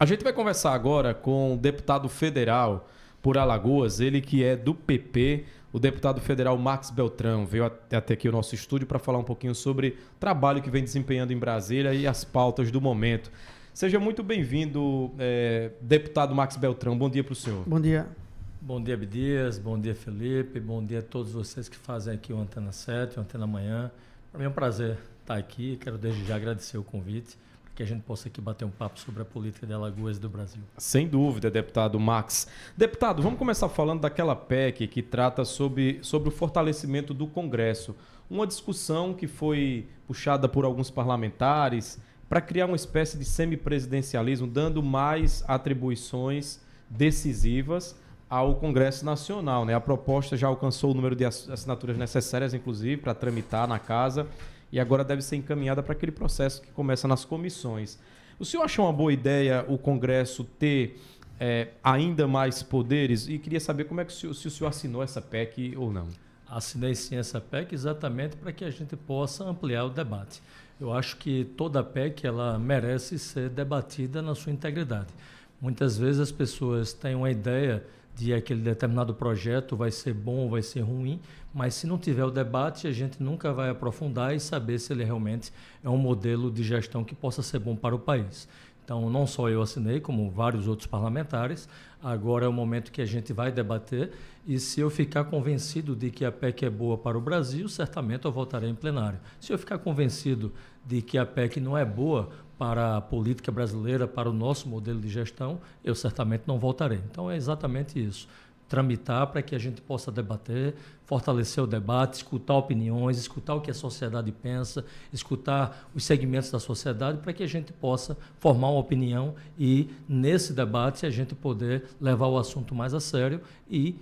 A gente vai conversar agora com o deputado federal por Alagoas, ele que é do PP, o deputado federal Marcos Beltrão. Veio até aqui o nosso estúdio para falar um pouquinho sobre o trabalho que vem desempenhando em Brasília e as pautas do momento. Seja muito bem-vindo, deputado Marcos Beltrão. Bom dia para o senhor. Bom dia. Bom dia, Abdias. Bom dia, Felipe. Bom dia a todos vocês que fazem aqui o Antena 7, o Antena Manhã. Para mim é um prazer estar aqui. Quero desde já agradecer o convite, para que a gente possa aqui bater um papo sobre a política de Alagoas e do Brasil. Sem dúvida, deputado Max. Deputado, vamos começar falando daquela PEC que trata sobre o fortalecimento do Congresso. Uma discussão que foi puxada por alguns parlamentares para criar uma espécie de semipresidencialismo, dando mais atribuições decisivas ao Congresso Nacional, né? A proposta já alcançou o número de assinaturas necessárias, inclusive, para tramitar na casa, e agora deve ser encaminhada para aquele processo que começa nas comissões. O senhor achou uma boa ideia o Congresso ter ainda mais poderes? E queria saber como é que se o senhor assinou essa PEC ou não. Assinei sim essa PEC exatamente para que a gente possa ampliar o debate. Eu acho que toda PEC ela merece ser debatida na sua integridade. Muitas vezes as pessoas têm uma ideia de aquele determinado projeto vai ser bom ou vai ser ruim, mas se não tiver o debate, a gente nunca vai aprofundar e saber se ele realmente é um modelo de gestão que possa ser bom para o país. Então, não só eu assinei, como vários outros parlamentares, agora é o momento que a gente vai debater e se eu ficar convencido de que a PEC é boa para o Brasil, certamente eu votarei em plenário. Se eu ficar convencido de que a PEC não é boa para a política brasileira, para o nosso modelo de gestão, eu certamente não votarei. Então, é exatamente isso. Tramitar para que a gente possa debater, fortalecer o debate, escutar opiniões, escutar o que a sociedade pensa, escutar os segmentos da sociedade para que a gente possa formar uma opinião e, nesse debate, a gente poder levar o assunto mais a sério e,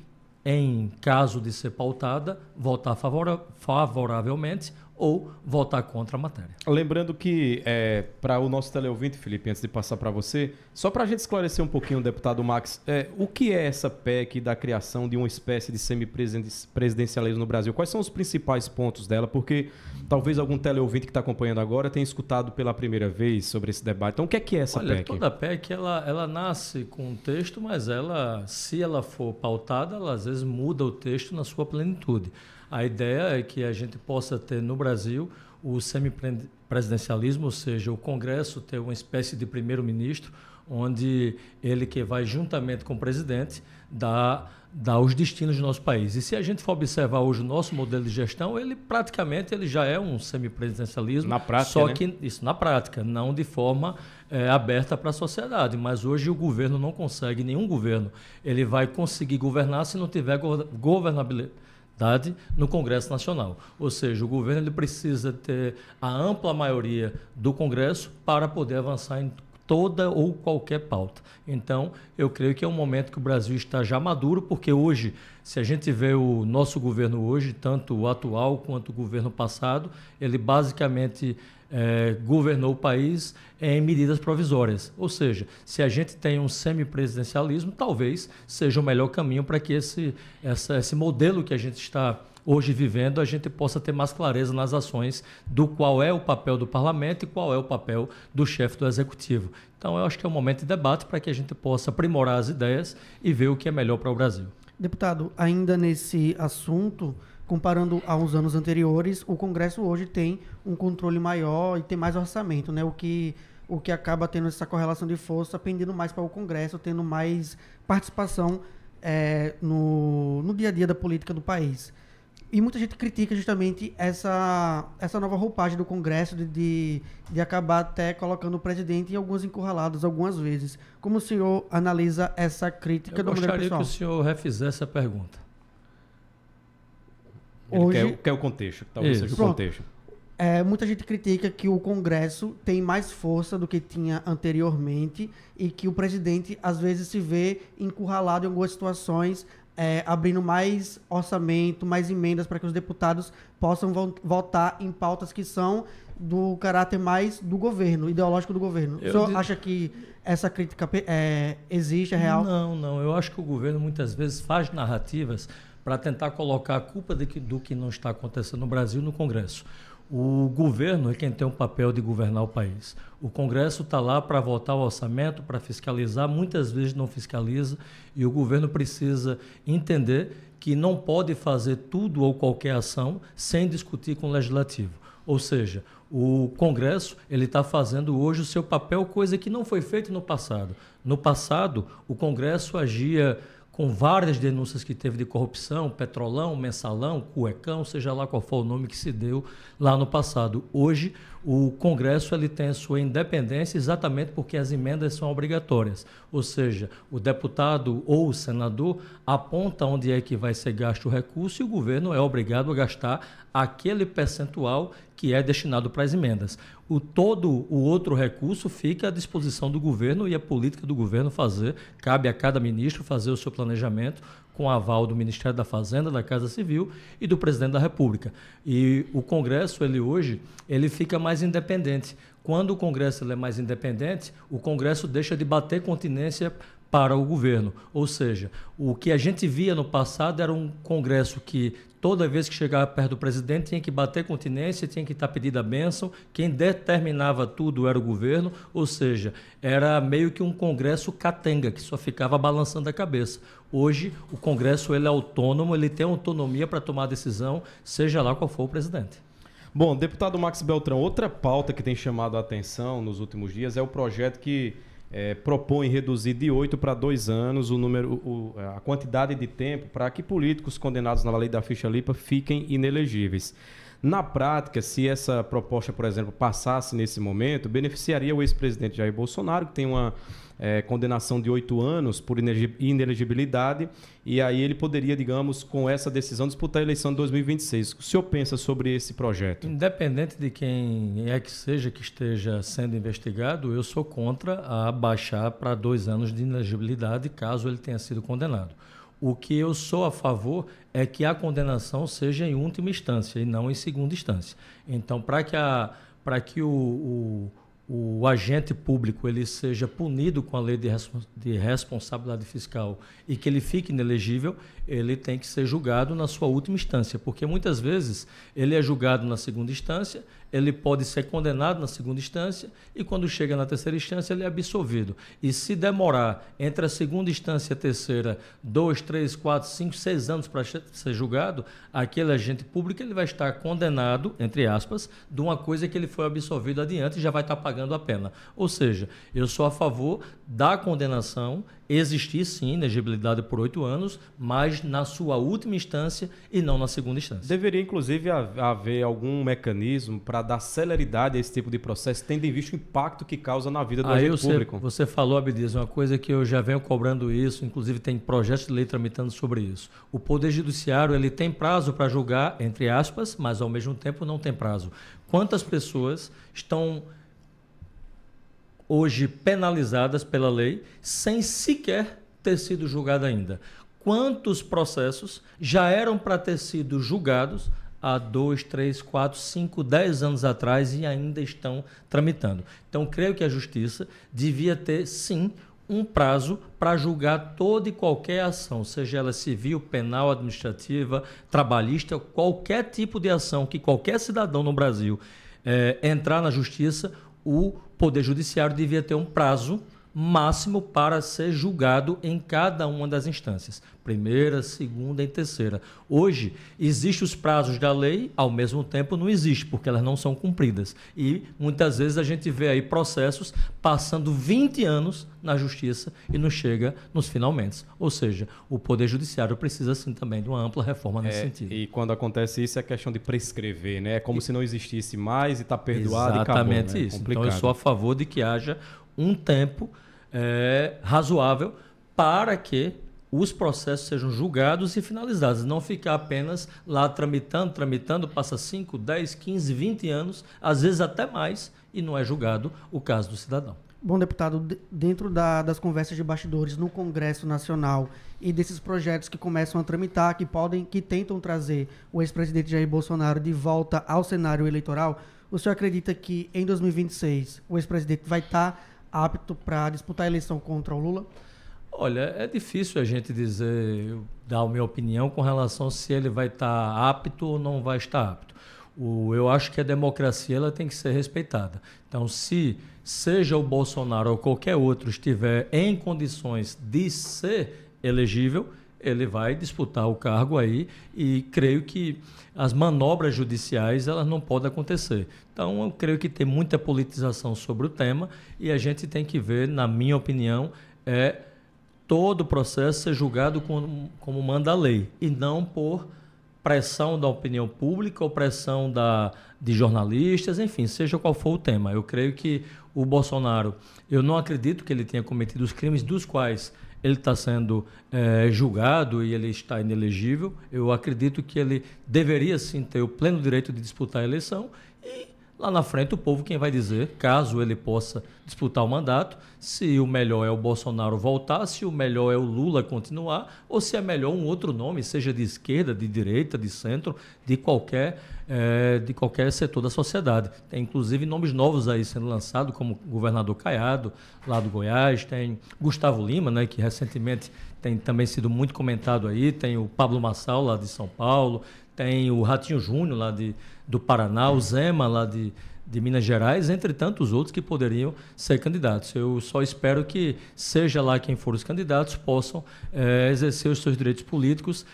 em caso de ser pautada, votar favoravelmente ou votar contra a matéria. Lembrando que, para o nosso teleouvinte, Felipe, antes de passar para você, só para a gente esclarecer um pouquinho, deputado Max, o que é essa PEC da criação de uma espécie de semipresidencialismo no Brasil? Quais são os principais pontos dela? Porque talvez algum teleouvinte que está acompanhando agora tenha escutado pela primeira vez sobre esse debate. Então, o que é essa PEC? Toda PEC, ela nasce com um texto, mas se ela for pautada, ela às vezes muda o texto na sua plenitude. A ideia é que a gente possa ter no Brasil o semipresidencialismo, ou seja, o Congresso ter uma espécie de primeiro-ministro, onde ele que vai juntamente com o presidente dar os destinos do nosso país. E se a gente for observar hoje o nosso modelo de gestão, ele já é um semipresidencialismo. Na prática, só né? que isso na prática, não de forma aberta para a sociedade. Mas hoje o governo não consegue, nenhum governo, ele vai conseguir governar se não tiver governabilidade no Congresso Nacional. Ou seja, o governo ele precisa ter a ampla maioria do Congresso para poder avançar em toda ou qualquer pauta. Então, eu creio que é um momento que o Brasil está já maduro, porque hoje, se a gente vê o nosso governo hoje, tanto o atual quanto o governo passado, ele basicamente governou o país em medidas provisórias. Ou seja, se a gente tem um semipresidencialismo, talvez seja o melhor caminho para que esse modelo que a gente está hoje vivendo, a gente possa ter mais clareza nas ações do qual é o papel do parlamento e qual é o papel do chefe do executivo. Então, eu acho que é um momento de debate para que a gente possa aprimorar as ideias e ver o que é melhor para o Brasil. Deputado, ainda nesse assunto, comparando aos anos anteriores, o Congresso hoje tem um controle maior e tem mais orçamento, né? O que acaba tendo essa correlação de força, pendendo mais para o Congresso, tendo mais participação no dia a dia da política do país. E muita gente critica justamente essa nova roupagem do Congresso de acabar até colocando o presidente em alguns encurralados algumas vezes. Como o senhor analisa essa crítica do maneira pessoal? Eu gostaria que o senhor refizesse a pergunta. Ele quer o contexto, talvez seja o contexto. Muita gente critica que o Congresso tem mais força do que tinha anteriormente e que o presidente, às vezes, se vê encurralado em algumas situações, abrindo mais orçamento, mais emendas para que os deputados possam votar em pautas que são do caráter mais do governo, ideológico do governo. O senhor acha que essa crítica existe, é real? Não. Eu acho que o governo, muitas vezes, faz narrativas para tentar colocar a culpa do que não está acontecendo no Brasil no Congresso. O governo é quem tem o papel de governar o país. O Congresso está lá para votar o orçamento, para fiscalizar, muitas vezes não fiscaliza, e o governo precisa entender que não pode fazer tudo ou qualquer ação sem discutir com o Legislativo. Ou seja, o Congresso ele está fazendo hoje o seu papel, coisa que não foi feita no passado. No passado, o Congresso agia com várias denúncias que teve de corrupção, petrolão, mensalão, cuecão, seja lá qual for o nome que se deu lá no passado. Hoje, o Congresso ele tem a sua independência exatamente porque as emendas são obrigatórias. Ou seja, o deputado ou o senador aponta onde é que vai ser gasto o recurso e o governo é obrigado a gastar aquele percentual que é destinado para as emendas. Todo o outro recurso fica à disposição do governo e a política do governo fazer, cabe a cada ministro fazer o seu planejamento com aval do Ministério da Fazenda, da Casa Civil e do Presidente da República. E o Congresso, hoje, fica mais independente. Quando o Congresso ele é mais independente, o Congresso deixa de bater continência para o governo. Ou seja, o que a gente via no passado era um Congresso que toda vez que chegava perto do presidente tinha que bater continência, tinha que estar pedindo a bênção, quem determinava tudo era o governo, ou seja, era meio que um Congresso catenga, que só ficava balançando a cabeça. Hoje, o Congresso ele é autônomo, ele tem autonomia para tomar decisão, seja lá qual for o presidente. Bom, deputado Max Beltrão, outra pauta que tem chamado a atenção nos últimos dias é o projeto que propõe reduzir de 8 para 2 anos a quantidade de tempo para que políticos condenados na lei da ficha limpa fiquem inelegíveis. Na prática, se essa proposta, por exemplo, passasse nesse momento, beneficiaria o ex-presidente Jair Bolsonaro, que tem uma condenação de 8 anos por inelegibilidade, e aí ele poderia, digamos, com essa decisão, disputar a eleição de 2026. O senhor pensa sobre esse projeto? Independente de quem é que seja que esteja sendo investigado, eu sou contra a baixar para 2 anos de inelegibilidade, caso ele tenha sido condenado. O que eu sou a favor é que a condenação seja em última instância e não em segunda instância. Então, para que o agente público ele seja punido com a lei de responsabilidade fiscal e que ele fique inelegível, ele tem que ser julgado na sua última instância, porque muitas vezes ele é julgado na segunda instância, ele pode ser condenado na segunda instância e quando chega na terceira instância ele é absolvido. E se demorar entre a segunda instância e a terceira 2, 3, 4, 5, 6 anos para ser julgado, aquele agente público ele vai estar condenado, entre aspas, de uma coisa que ele foi absolvido adiante e já vai estar pagando a pena. Ou seja, eu sou a favor da condenação, existir sim inegibilidade por 8 anos, mas na sua última instância e não na segunda instância. Deveria, inclusive, haver algum mecanismo para dar celeridade a esse tipo de processo, tendo em vista o impacto que causa na vida do agente público. Você falou, Abdias, uma coisa que eu já venho cobrando isso, inclusive tem projetos de lei tramitando sobre isso. O Poder Judiciário ele tem prazo para julgar, entre aspas, mas ao mesmo tempo não tem prazo. Quantas pessoas estão hoje penalizadas pela lei sem sequer ter sido julgada ainda? Quantos processos já eram para ter sido julgados há 2, 3, 4, 5, 10 anos atrás e ainda estão tramitando? Então, creio que a Justiça devia ter, sim, um prazo para julgar toda e qualquer ação, seja ela civil, penal, administrativa, trabalhista, qualquer tipo de ação que qualquer cidadão no Brasil entrar na Justiça, o Poder Judiciário devia ter um prazo máximo para ser julgado em cada uma das instâncias, primeira, segunda e terceira. Hoje, existem os prazos da lei, ao mesmo tempo não existe, porque elas não são cumpridas. E muitas vezes a gente vê aí processos passando 20 anos na Justiça e não chega nos finalmente. Ou seja, o Poder Judiciário precisa sim também de uma ampla reforma nesse sentido. E quando acontece isso é questão de prescrever, né? É como se não existisse mais e está perdoado exatamente e acabou, né? Isso. Então eu sou a favor de que haja um tempo razoável para que os processos sejam julgados e finalizados, não ficar apenas lá tramitando, passa 5, 10, 15, 20 anos, às vezes até mais, e não é julgado o caso do cidadão. Bom, deputado, dentro das conversas de bastidores no Congresso Nacional e desses projetos que começam a tramitar, que tentam trazer o ex-presidente Jair Bolsonaro de volta ao cenário eleitoral, o senhor acredita que em 2026 o ex-presidente vai estar apto para disputar a eleição contra o Lula? Olha, é difícil a gente dizer, dar a minha opinião com relação se ele vai estar apto ou não vai estar apto. Eu acho que a democracia ela tem que ser respeitada. Então, se seja o Bolsonaro ou qualquer outro estiver em condições de ser elegível, ele vai disputar o cargo aí e creio que as manobras judiciais elas não podem acontecer. Então, eu creio que tem muita politização sobre o tema e a gente tem que ver, na minha opinião, todo o processo ser julgado como manda a lei e não por pressão da opinião pública ou pressão de jornalistas, enfim, seja qual for o tema. Eu creio que o Bolsonaro, eu não acredito que ele tenha cometido os crimes dos quais ele está sendo julgado e ele está inelegível. Eu acredito que ele deveria sim ter o pleno direito de disputar a eleição e lá na frente o povo quem vai dizer, caso ele possa disputar o mandato, se o melhor é o Bolsonaro voltar, se o melhor é o Lula continuar, ou se é melhor um outro nome, seja de esquerda, de direita, de centro, de qualquer setor da sociedade. Tem inclusive nomes novos aí sendo lançados, como o governador Caiado, lá do Goiás, tem Gustavo Lima, né, que recentemente tem também sido muito comentado aí, tem o Pablo Marçal, lá de São Paulo, tem o Ratinho Júnior, lá do Paraná, o Zema, lá de Minas Gerais, entre tantos outros que poderiam ser candidatos. Eu só espero que, seja lá quem for os candidatos, possam exercer os seus direitos políticos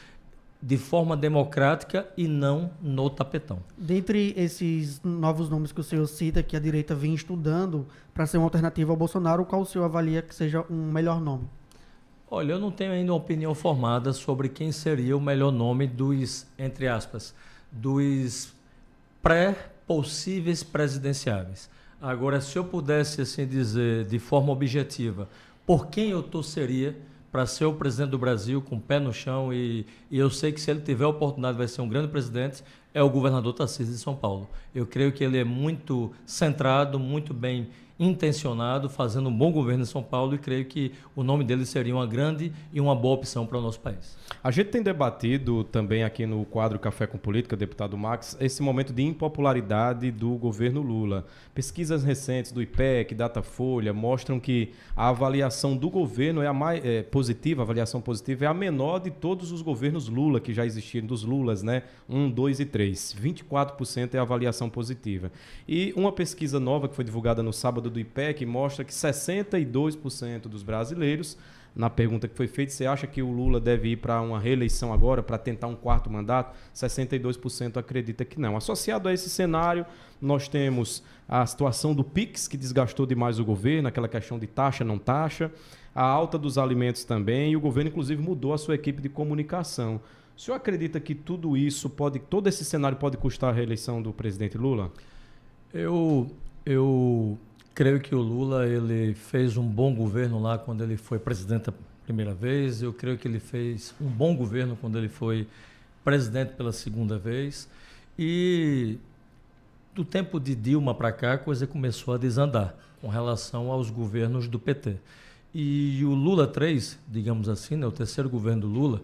de forma democrática e não no tapetão. Dentre esses novos nomes que o senhor cita, que a direita vem estudando para ser uma alternativa ao Bolsonaro, qual o senhor avalia que seja um melhor nome? Olha, eu não tenho ainda uma opinião formada sobre quem seria o melhor nome dos, entre aspas, dos pré-possíveis presidenciáveis. Agora, se eu pudesse assim dizer de forma objetiva por quem eu torceria para ser o presidente do Brasil com o pé no chão e eu sei que se ele tiver a oportunidade vai ser um grande presidente, é o governador Tarcísio de São Paulo. Eu creio que ele é muito centrado, muito bem intencionado, fazendo um bom governo em São Paulo e creio que o nome dele seria uma grande e uma boa opção para o nosso país. A gente tem debatido também aqui no quadro Café com Política, deputado Max, esse momento de impopularidade do governo Lula. Pesquisas recentes do IPEC, Datafolha, mostram que a avaliação do governo é a mais positiva, a avaliação positiva é a menor de todos os governos Lula que já existiram, dos Lulas, né? 1, 2 e 3. 24% é a avaliação positiva. E uma pesquisa nova que foi divulgada no sábado do IPEC mostra que 62% dos brasileiros, na pergunta que foi feita, você acha que o Lula deve ir para uma reeleição agora, para tentar um quarto mandato? 62% acredita que não. Associado a esse cenário, nós temos a situação do PIX, que desgastou demais o governo, aquela questão de taxa, não taxa, a alta dos alimentos também, e o governo, inclusive, mudou a sua equipe de comunicação. O senhor acredita que tudo isso todo esse cenário pode custar a reeleição do presidente Lula? Eu creio que o Lula ele fez um bom governo lá quando ele foi presidente a primeira vez. Eu creio que ele fez um bom governo quando ele foi presidente pela segunda vez. E do tempo de Dilma para cá, a coisa começou a desandar com relação aos governos do PT. E o Lula 3, digamos assim, né, o terceiro governo do Lula,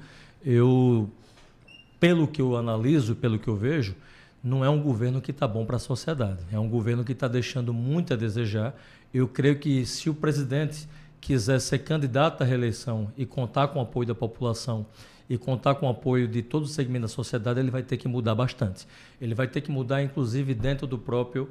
pelo que eu analiso, pelo que eu vejo, não é um governo que está bom para a sociedade. É um governo que está deixando muito a desejar. Eu creio que se o presidente quiser ser candidato à reeleição e contar com o apoio da população e contar com o apoio de todo o segmento da sociedade, ele vai ter que mudar bastante. Ele vai ter que mudar, inclusive, dentro do próprio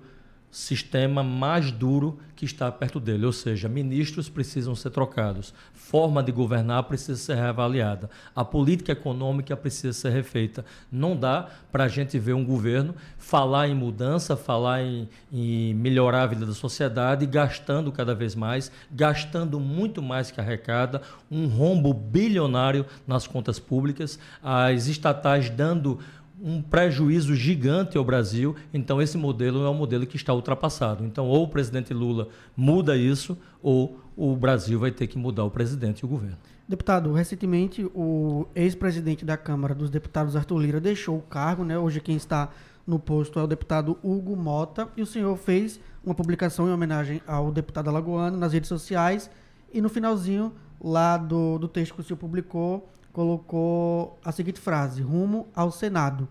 sistema mais duro que está perto dele, ou seja, ministros precisam ser trocados, forma de governar precisa ser reavaliada, a política econômica precisa ser refeita. Não dá para a gente ver um governo falar em mudança, falar em melhorar a vida da sociedade, gastando cada vez mais, gastando muito mais que arrecada, um rombo bilionário nas contas públicas, as estatais dando um prejuízo gigante ao Brasil. Então esse modelo é um modelo que está ultrapassado. Então ou o presidente Lula muda isso ou o Brasil vai ter que mudar o presidente e o governo. Deputado, recentemente o ex-presidente da Câmara dos Deputados, Arthur Lira, deixou o cargo, né? Hoje quem está no posto é o deputado Hugo Mota, e o senhor fez uma publicação em homenagem ao deputado alagoano nas redes sociais e no finalzinho lá do texto que o senhor publicou, colocou a seguinte frase: rumo ao Senado.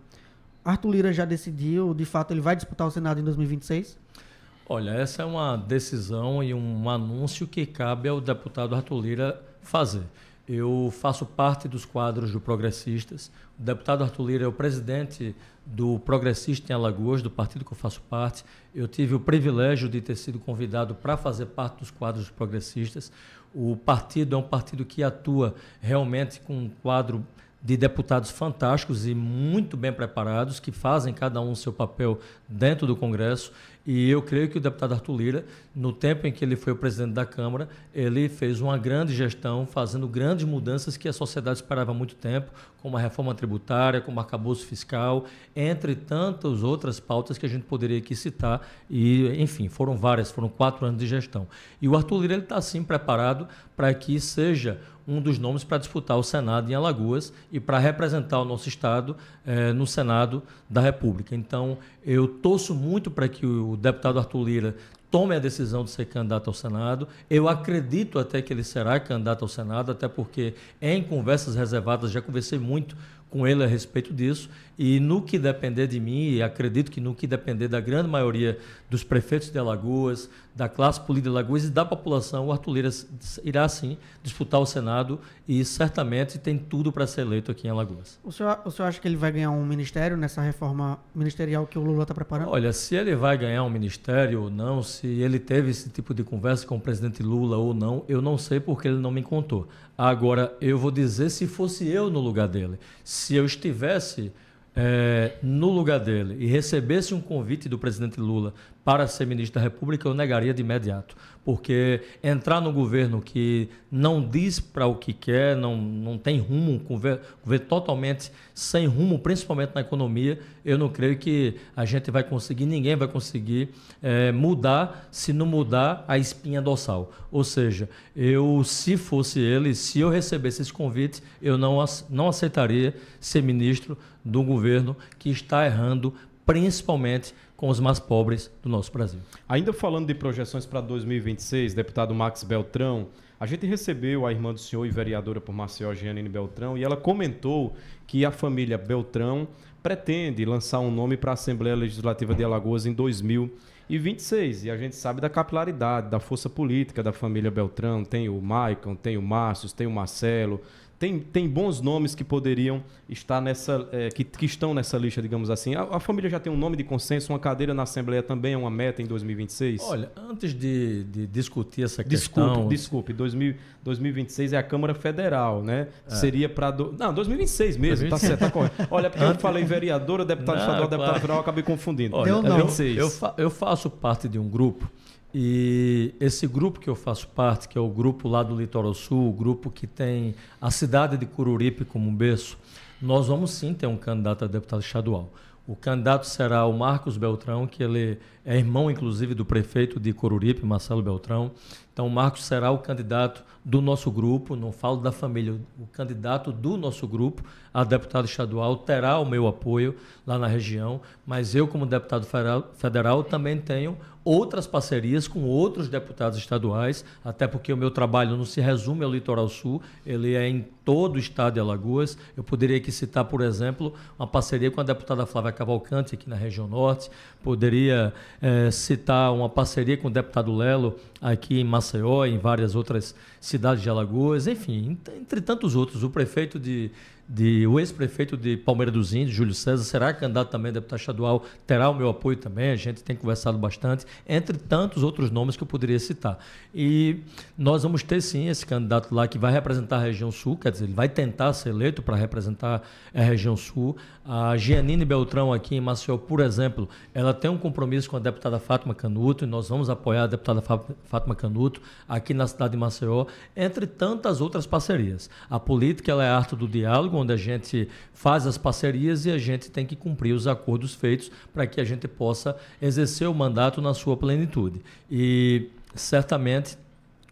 Arthur Lira já decidiu, de fato, ele vai disputar o Senado em 2026? Olha, essa é uma decisão e um anúncio que cabe ao deputado Arthur Lira fazer. Eu faço parte dos quadros do Progressistas. O deputado Arthur Lira é o presidente do Progressista em Alagoas, do partido que eu faço parte. Eu tive o privilégio de ter sido convidado para fazer parte dos quadros progressistas. O partido é um partido que atua realmente com um quadro de deputados fantásticos e muito bem preparados, que fazem cada um o seu papel dentro do Congresso. E eu creio que o deputado Arthur Lira, no tempo em que ele foi o presidente da Câmara, ele fez uma grande gestão, fazendo grandes mudanças que a sociedade esperava há muito tempo, como a reforma tributária, como o arcabouço fiscal, entre tantas outras pautas que a gente poderia aqui citar. E, enfim, foram várias, foram 4 anos de gestão. E o Arthur Lira está, sim, preparado para que seja um dos nomes para disputar o Senado em Alagoas e para representar o nosso Estado no Senado da República. Então, eu torço muito para que o deputado Arthur Lira tome a decisão de ser candidato ao Senado. Eu acredito até que ele será candidato ao Senado, até porque em conversas reservadas já conversei muito com ele a respeito disso, e no que depender de mim, e acredito que no que depender da grande maioria dos prefeitos de Alagoas, da classe política de Alagoas e da população, o Arthur Lira irá sim disputar o Senado e certamente tem tudo para ser eleito aqui em Alagoas. O senhor acha que ele vai ganhar um ministério nessa reforma ministerial que o Lula está preparando? Olha, se ele vai ganhar um ministério ou não, se ele teve esse tipo de conversa com o presidente Lula ou não, eu não sei porque ele não me contou. Agora, eu vou dizer se fosse eu no lugar dele. Se eu estivesse no lugar dele e recebesse um convite do presidente Lula para ser ministro da República, eu negaria de imediato. Porque entrar no governo que não diz para o que quer, não tem rumo, um governo totalmente sem rumo, principalmente na economia, eu não creio que a gente vai conseguir, ninguém vai conseguir mudar, se não mudar a espinha dorsal. Ou seja, se fosse ele, se eu recebesse esse convite, eu não aceitaria ser ministro do governo que está errando, principalmente com os mais pobres do nosso Brasil. Ainda falando de projeções para 2026, deputado Max Beltrão, a gente recebeu a irmã do senhor e vereadora por Maceió, Jeanine Beltrão, e ela comentou que a família Beltrão pretende lançar um nome para a Assembleia Legislativa de Alagoas em 2026. E a gente sabe da capilaridade, da força política da família Beltrão. Tem o Maicon, tem o Márcio, tem o Marcelo. Tem bons nomes que poderiam estar que estão nessa lista, digamos assim. A família já tem um nome de consenso, uma cadeira na Assembleia também é uma meta em 2026? Olha, antes de discutir essa questão... Desculpe, 2026 é a Câmara Federal, né? Seria para... Não, 2026 mesmo, 2026. Tá certo, tá correto. Olha, porque eu falei vereadora, deputado estadual, deputado federal, eu acabei confundindo. Olha, eu faço parte de um grupo. E esse grupo que eu faço parte, que é o grupo lá do Litoral Sul, o grupo que tem a cidade de Coruripe como berço, nós vamos sim ter um candidato a deputado estadual. O candidato será o Marcos Beltrão, que ele é irmão, inclusive, do prefeito de Coruripe, Marcelo Beltrão. Então, o Marcos será o candidato do nosso grupo, não falo da família, o candidato do nosso grupo a deputado estadual terá o meu apoio lá na região, mas eu, como deputado federal, também tenho outras parcerias com outros deputados estaduais, até porque o meu trabalho não se resume ao Litoral Sul, ele é em todo o estado de Alagoas. Eu poderia aqui citar, por exemplo, uma parceria com a deputada Flávia Cavalcante aqui na região norte, poderia citar uma parceria com o deputado Lelo aqui em Maceió, em várias outras cidades de Alagoas, enfim, entre tantos outros. O prefeito o ex-prefeito de Palmeira dos Índios, Júlio César, será candidato também a deputado estadual, terá o meu apoio também, a gente tem conversado bastante, entre tantos outros nomes que eu poderia citar. E nós vamos ter sim esse candidato lá que vai representar a região sul, quer dizer, ele vai tentar ser eleito para representar a região sul. A Jeanine Beltrão aqui em Maceió, por exemplo, ela tem um compromisso com a deputada Fátima Canuto e nós vamos apoiar a deputada Fátima Canuto aqui na cidade de Maceió, entre tantas outras parcerias. A política ela é a arte do diálogo, onde a gente faz as parcerias e a gente tem que cumprir os acordos feitos para que a gente possa exercer o mandato na sua plenitude. E certamente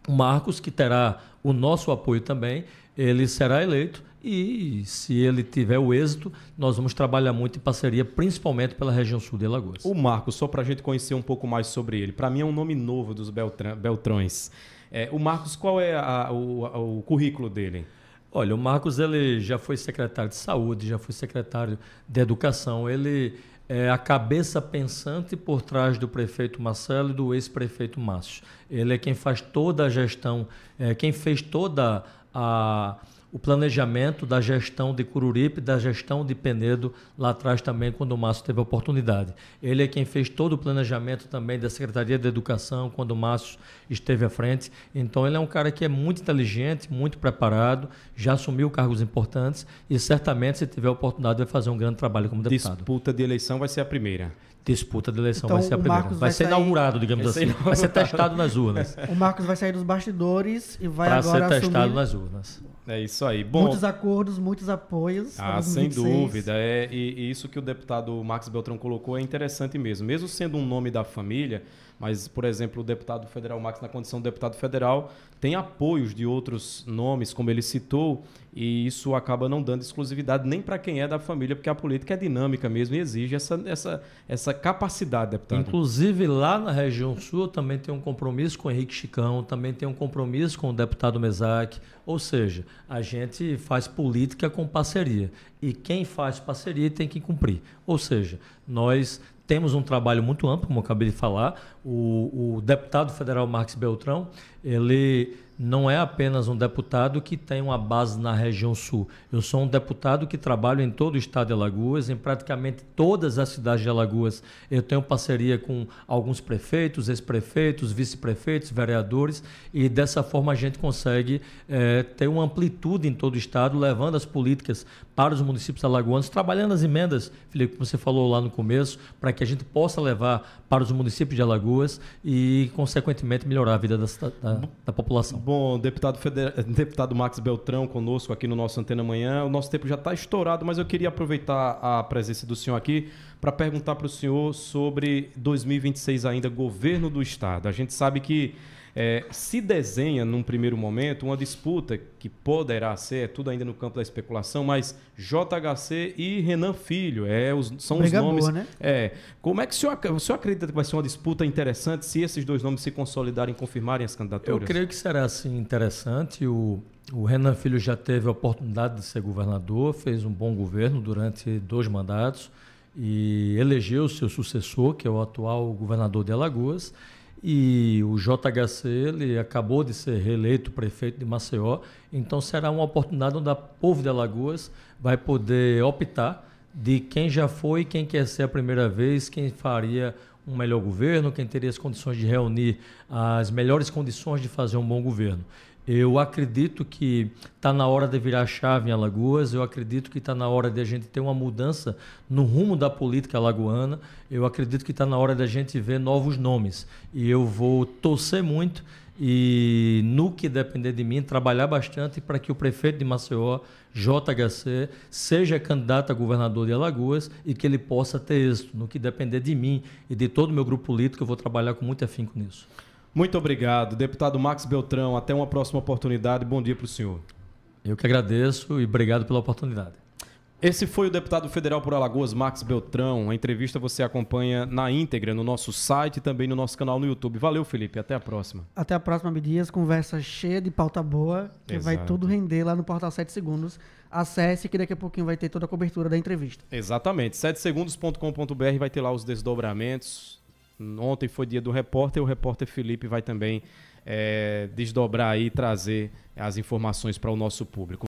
o Marcos, que terá o nosso apoio também, ele será eleito e, se ele tiver o êxito, nós vamos trabalhar muito em parceria, principalmente pela região sul de Alagoas. O Marcos, só para a gente conhecer um pouco mais sobre ele, para mim é um nome novo dos Beltrões. O Marcos, qual é o currículo dele? Olha, o Marcos ele já foi secretário de saúde, já foi secretário de educação, ele é a cabeça pensante por trás do prefeito Marcelo e do ex-prefeito Márcio. Ele é quem faz toda a gestão, quem fez toda o planejamento da gestão de Coruripe, da gestão de Penedo, lá atrás também, quando o Márcio teve a oportunidade. Ele é quem fez todo o planejamento também da Secretaria de Educação, quando o Márcio esteve à frente. Então, ele é um cara que é muito inteligente, muito preparado, já assumiu cargos importantes e, certamente, se tiver a oportunidade, vai fazer um grande trabalho como deputado. Disputa de eleição vai ser a primeira. Disputa de eleição Então, vai ser a o primeira. Marcos Vai ser inaugurado, digamos assim. Vai ser testado nas urnas. O Marcos vai sair dos bastidores e vai Para agora ser testado assumir nas urnas. É isso aí. Bom, muitos acordos, muitos apoios. para sem 2026. dúvida. E isso que o deputado Marcos Beltrão colocou é interessante mesmo. Mesmo sendo um nome da família, mas, por exemplo, o deputado federal Marcos, na condição de deputado federal, tem apoios de outros nomes, como ele citou, e isso acaba não dando exclusividade nem para quem é da família, porque a política é dinâmica mesmo e exige essa capacidade, deputado. Inclusive, lá na região sul, também tem um compromisso com o Henrique Chicão, também tem um compromisso com o deputado Mesac, ou seja, a gente faz política com parceria, e quem faz parceria tem que cumprir. Ou seja, nós temos um trabalho muito amplo, como eu acabei de falar. O deputado federal Marcos Beltrão, ele não é apenas um deputado que tem uma base na região sul. Eu sou um deputado que trabalho em todo o estado de Alagoas, em praticamente todas as cidades de Alagoas. Eu tenho parceria com alguns prefeitos, ex-prefeitos, vice-prefeitos, vereadores, e dessa forma a gente consegue ter uma amplitude em todo o estado, levando as políticas para os municípios alagoanos, trabalhando as emendas, Felipe, como você falou lá no começo, para que a gente possa levar para os municípios de Alagoas e, consequentemente, melhorar a vida da população. Bom, deputado Marcos Beltrão conosco aqui no nosso Antena Manhã. O nosso tempo já está estourado, mas eu queria aproveitar a presença do senhor aqui para perguntar para o senhor sobre 2026 ainda, governo do Estado. A gente sabe que se desenha, num primeiro momento, uma disputa que poderá ser, tudo ainda no campo da especulação, mas JHC e Renan Filho, são briga os nomes. boa, né? Como é que o senhor acredita que vai ser uma disputa interessante se esses dois nomes se consolidarem e confirmarem as candidaturas? Eu creio que será assim interessante. O Renan Filho já teve a oportunidade de ser governador, fez um bom governo durante 2 mandatos e elegeu seu sucessor, que é o atual governador de Alagoas. E o JHC, ele acabou de ser reeleito prefeito de Maceió, então será uma oportunidade onde o povo de Alagoas vai poder optar de quem já foi, quem quer ser a primeira vez, quem faria um melhor governo, quem teria as condições de reunir as melhores condições de fazer um bom governo. Eu acredito que está na hora de virar a chave em Alagoas, eu acredito que está na hora de a gente ter uma mudança no rumo da política alagoana, eu acredito que está na hora de a gente ver novos nomes. E eu vou torcer muito e, no que depender de mim, trabalhar bastante para que o prefeito de Maceió, JHC, seja candidato a governador de Alagoas e que ele possa ter êxito. No que depender de mim e de todo o meu grupo político, eu vou trabalhar com muito afinco nisso. Muito obrigado, deputado Marcos Beltrão. Até uma próxima oportunidade. Bom dia para o senhor. Eu que agradeço e obrigado pela oportunidade. Esse foi o deputado federal por Alagoas, Marcos Beltrão. A entrevista você acompanha na íntegra no nosso site e também no nosso canal no YouTube. Valeu, Felipe. Até a próxima. Até a próxima, Abdias. Conversa cheia de pauta boa, que Exato. vai tudo render lá no Portal 7 Segundos. Acesse que daqui a pouquinho vai ter toda a cobertura da entrevista. Exatamente. 7segundos.com.br vai ter lá os desdobramentos. Ontem foi dia do repórter, o repórter Felipe vai também desdobrar aí e trazer as informações para o nosso público.